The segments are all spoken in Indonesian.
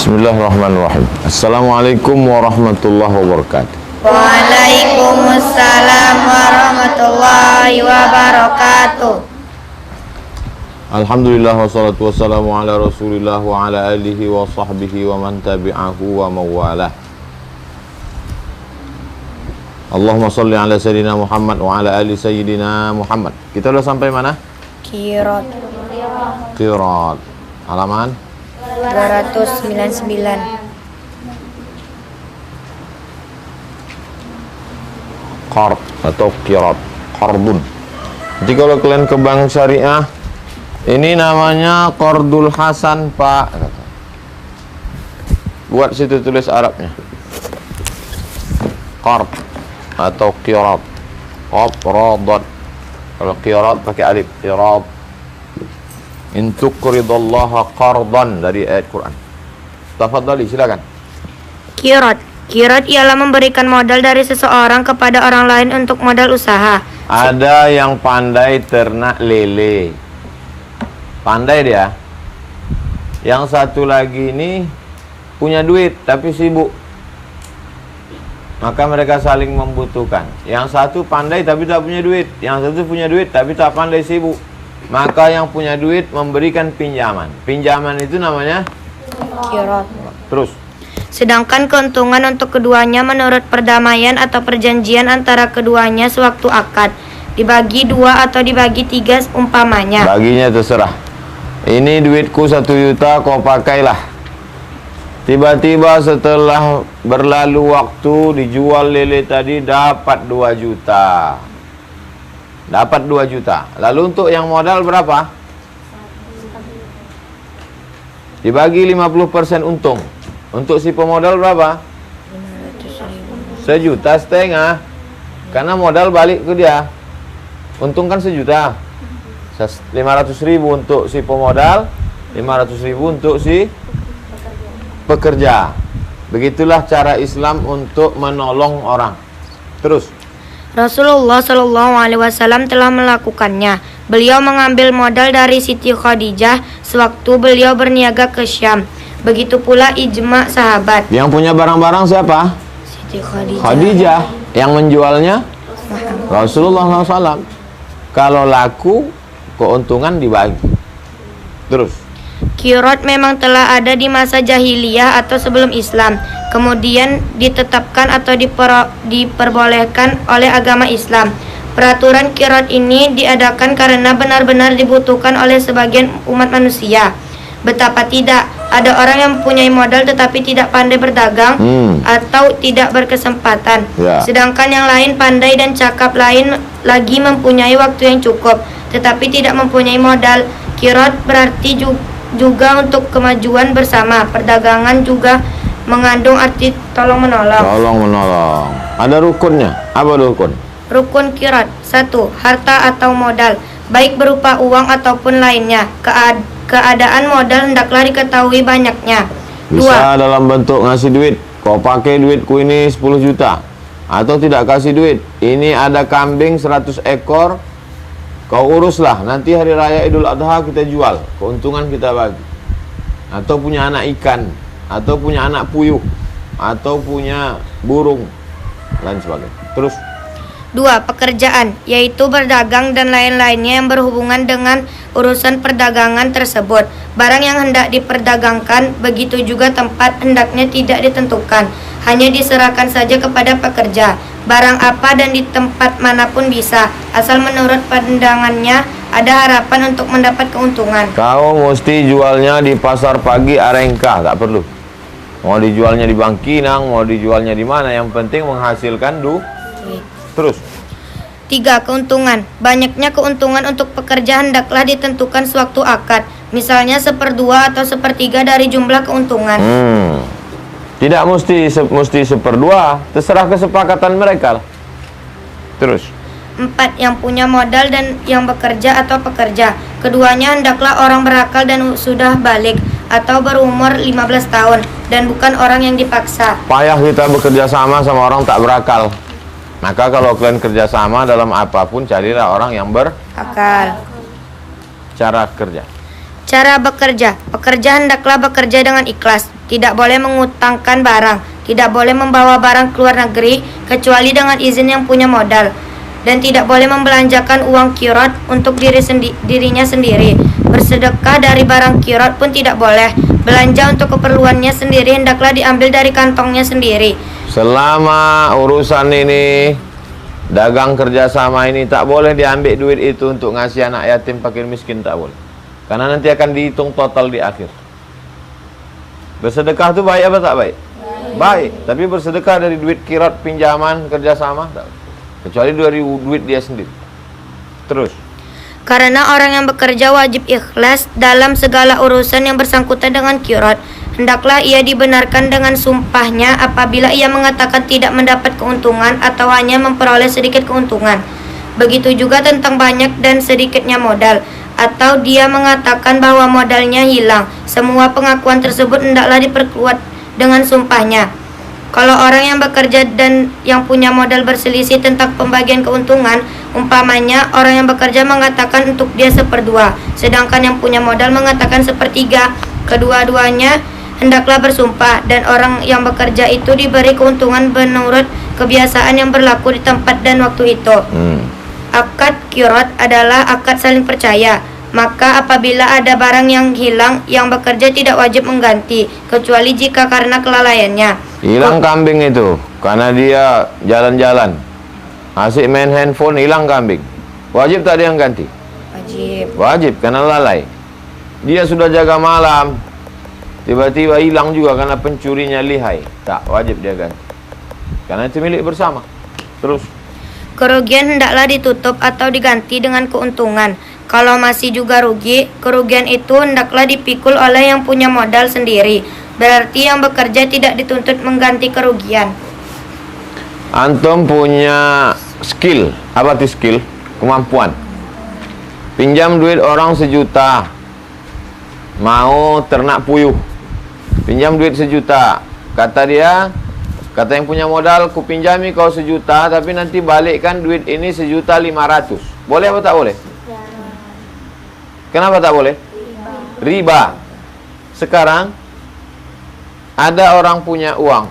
Bismillahirrahmanirrahim. Assalamualaikum warahmatullahi wabarakatuh. Waalaikumsalam warahmatullahi wabarakatuh. Alhamdulillah wassalatu wassalamu ala rasulillah wa ala alihi wa sahbihi wa man tabi'ahu wa mawalah. Allahumma salli ala sayyidina Muhammad wa ala ali sayyidina Muhammad. Kita udah sampai mana? Qirat Halaman 299. Qard atau qirat, qardun. Jadi kalau kalian ke bank syariah, ini namanya qardul hasan, Pak. Buat situ tulis Arabnya. Qard atau qirat. Qard. Kalau qirat pakai alif, qirat. In tuqridallaha qardan, dari ayat Quran. Tafadhali, silakan. Qirat ialah memberikan modal dari seseorang kepada orang lain untuk modal usaha. Ada yang pandai ternak lele, pandai dia. Yang satu lagi ini punya duit tapi sibuk, maka mereka saling membutuhkan. Yang satu pandai tapi tak punya duit, yang satu punya duit tapi tak pandai, sibuk. Maka yang punya duit memberikan pinjaman. Pinjaman itu namanya Qirat. terus. Sedangkan keuntungan untuk keduanya menurut perdamaian atau perjanjian antara keduanya sewaktu akad, dibagi 2 atau dibagi 3 umpamanya. Baginya terserah. Ini duitku 1 juta, kau pakailah. Tiba-tiba setelah berlalu waktu, dijual lele tadi, dapat 2 juta. Dapat 2 juta. Lalu untuk yang modal berapa? Dibagi 50% untung. Untuk si pemodal berapa? 1,5 juta. Karena modal balik ke dia. Untung kan 1 juta. 500.000 untuk si pemodal, 500.000 untuk si pekerja. Begitulah cara Islam untuk menolong orang. Terus. Rasulullah SAW telah melakukannya. Beliau mengambil modal dari Siti Khadijah sewaktu beliau berniaga ke Syam. Begitu pula ijma sahabat. Yang punya barang-barang siapa? Siti Khadijah. Khadijah. Yang menjualnya Rasulullah SAW. Kalau laku, keuntungan dibagi. Terus. Qirat memang telah ada di masa jahiliyah atau sebelum Islam, kemudian ditetapkan atau diperbolehkan oleh agama Islam. Peraturan qirat ini diadakan karena benar-benar dibutuhkan oleh sebagian umat manusia. Betapa tidak, ada orang yang mempunyai modal tetapi tidak pandai berdagang atau tidak berkesempatan. Sedangkan yang lain pandai dan cakap, lain lagi mempunyai waktu yang cukup tetapi tidak mempunyai modal. Qirat berarti juga untuk kemajuan bersama. Perdagangan juga mengandung arti tolong menolong. Tolong menolong. Ada rukunnya. Apa rukun? Rukun qirat. 1. Harta atau modal, baik berupa uang ataupun lainnya. Keadaan modal hendaklah diketahui banyaknya. 2. Bisa dalam bentuk ngasih duit. Kau pakai duitku ini 10 juta. Atau tidak kasih duit. Ini ada kambing 100 ekor. Kau uruslah, nanti hari raya Idul Adha kita jual, keuntungan kita bagi. Atau punya anak ikan, atau punya anak puyuh, atau punya burung, lain sebagainya. Terus. 2. Pekerjaan, yaitu berdagang dan lain-lainnya yang berhubungan dengan urusan perdagangan tersebut. Barang yang hendak diperdagangkan, begitu juga tempat hendaknya tidak ditentukan, hanya diserahkan saja kepada pekerja. Barang apa dan di tempat manapun bisa, asal menurut pandangannya ada harapan untuk mendapat keuntungan. Kau mesti jualnya di pasar pagi Arengka, tak perlu. Mau dijualnya di Bangkinang, mau dijualnya di mana, yang penting menghasilkan Terus. 3. Keuntungan. Banyaknya keuntungan untuk pekerja hendaklah ditentukan sewaktu akad, misalnya 1/2 atau 1/3 dari jumlah keuntungan. Tidak mesti 1/2, terserah kesepakatan mereka. Terus. 4. Yang punya modal dan yang bekerja atau pekerja, keduanya hendaklah orang berakal dan sudah balik atau berumur 15 tahun dan bukan orang yang dipaksa. Payah kita bekerja sama orang tak berakal. Maka kalau kalian kerjasama dalam apapun, carilah orang yang berakal. Cara kerja. Cara bekerja. Pekerja hendaklah bekerja dengan ikhlas. tidak boleh mengutangkan barang, tidak boleh membawa barang ke luar negeri kecuali dengan izin yang punya modal, dan tidak boleh membelanjakan uang kirot untuk dirinya sendiri. Bersedekah dari barang kirot pun tidak boleh. Belanja untuk keperluannya sendiri hendaklah diambil dari kantongnya sendiri. Selama urusan ini, dagang kerjasama ini, tak boleh diambil duit itu untuk ngasih anak yatim, fakir miskin, tak boleh. Karena nanti akan dihitung total di akhir. Bersedekah itu baik apa tak baik? Baik. Tapi bersedekah dari duit kirot, pinjaman, kerjasama, tak. Kecuali dari duit dia sendiri. Terus. Karena orang yang bekerja wajib ikhlas dalam segala urusan yang bersangkutan dengan kirot. Hendaklah ia dibenarkan dengan sumpahnya apabila ia mengatakan tidak mendapat keuntungan atau hanya memperoleh sedikit keuntungan. Begitu juga tentang banyak dan sedikitnya modal, atau dia mengatakan bahwa modalnya hilang. Semua pengakuan tersebut hendaklah diperkuat dengan sumpahnya. Kalau orang yang bekerja dan yang punya modal berselisih tentang pembagian keuntungan, umpamanya orang yang bekerja mengatakan untuk dia 1/2, sedangkan yang punya modal mengatakan 1/3, kedua-duanya hendaklah bersumpah, dan orang yang bekerja itu diberi keuntungan menurut kebiasaan yang berlaku di tempat dan waktu itu. Akad kirot adalah akad saling percaya. Maka apabila ada barang yang hilang, yang bekerja tidak wajib mengganti, kecuali jika karena kelalaiannya. Hilang kambing itu karena dia jalan-jalan, asik main handphone, hilang kambing, wajib tak dia yang ganti? Wajib. Wajib, karena lalai. Dia sudah jaga malam, tiba-tiba hilang juga karena pencurinya lihai, tak wajib dia ganti, karena itu milik bersama. Terus, kerugian hendaklah ditutup atau diganti dengan keuntungan. Kalau masih juga rugi, kerugian itu hendaklah dipikul oleh yang punya modal sendiri. Berarti yang bekerja tidak dituntut mengganti kerugian. antum punya skill, apa itu skill? Kemampuan. Pinjam duit orang 1 juta, mau ternak puyuh, pinjam duit 1 juta. Kata dia, kata yang punya modal, ku pinjami kau 1 juta, tapi nanti balikkan duit ini 1.500.000. Boleh apa tak boleh? Kenapa tak boleh? Riba. Sekarang ada orang punya uang,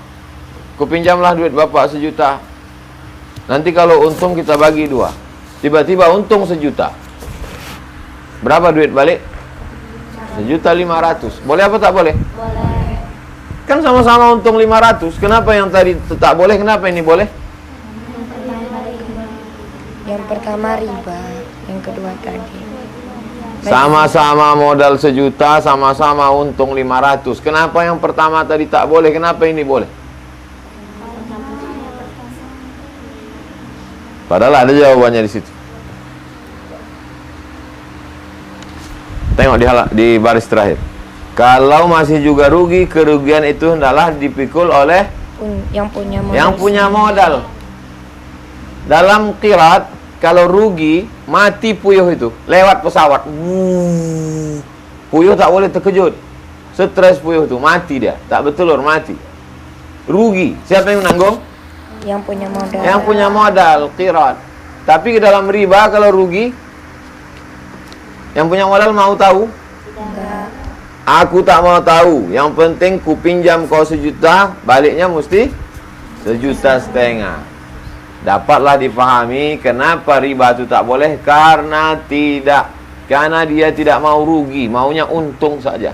ku pinjamlah duit bapak 1 juta, nanti kalau untung kita bagi 2. Tiba-tiba untung 1 juta, berapa duit balik? 1.500.000. Boleh apa tak boleh? Boleh. Kan sama-sama untung 500. Kenapa yang tadi tak boleh, kenapa ini boleh? Yang pertama riba, yang kedua tadi. Sama-sama modal 1 juta, sama-sama untung 500. Kenapa yang pertama tadi tak boleh, kenapa ini boleh? Padahal ada jawabannya di situ. Tengok di baris terakhir. Kalau masih juga rugi, kerugian itu hendaklah dipikul oleh yang punya modal. Dalam qirat, kalau rugi, mati puyuh itu lewat pesawat. Puyuh tak boleh terkejut. Stres puyuh itu, mati dia, tak bertelur, mati. Rugi. Siapa yang menanggung? Yang punya modal. Yang punya modal, qirat. Tapi dalam riba kalau rugi, yang punya modal mau tahu? Enggak. Aku tak mau tahu. Yang penting ku pinjam kau 1 juta, baliknya mesti 1,5 juta. Dapatlah dipahami kenapa riba itu tak boleh. Karena dia tidak mau rugi, maunya untung saja.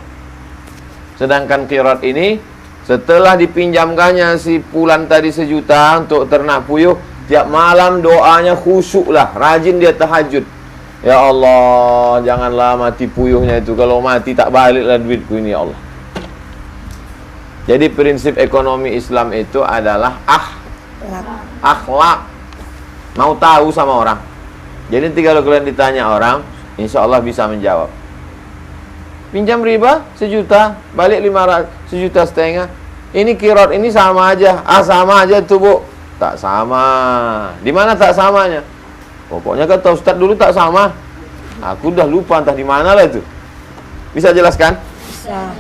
Sedangkan qirat ini, setelah dipinjamkannya si Pulan tadi 1 juta untuk ternak puyuh, tiap malam doanya khusyuklah, rajin dia tahajud. Ya Allah, janganlah mati puyuhnya itu. Kalau mati tak baliklah duitku ini, ya Allah. Jadi prinsip ekonomi Islam itu adalah akhlak. Mau tahu sama orang. Jadi nanti kalau kalian ditanya orang, insya Allah bisa menjawab. Pinjam riba 1 juta, balik 1,5 juta. Ini qirat ini sama aja. Sama aja tuh, Bu. Tak sama. Di mana tak samanya? Pokoknya kata Ustadz dulu tak sama. Aku udah lupa entah di mana lah itu. Bisa jelaskan? Bisa.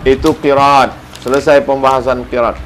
Itu qirat. Selesai pembahasan qirat.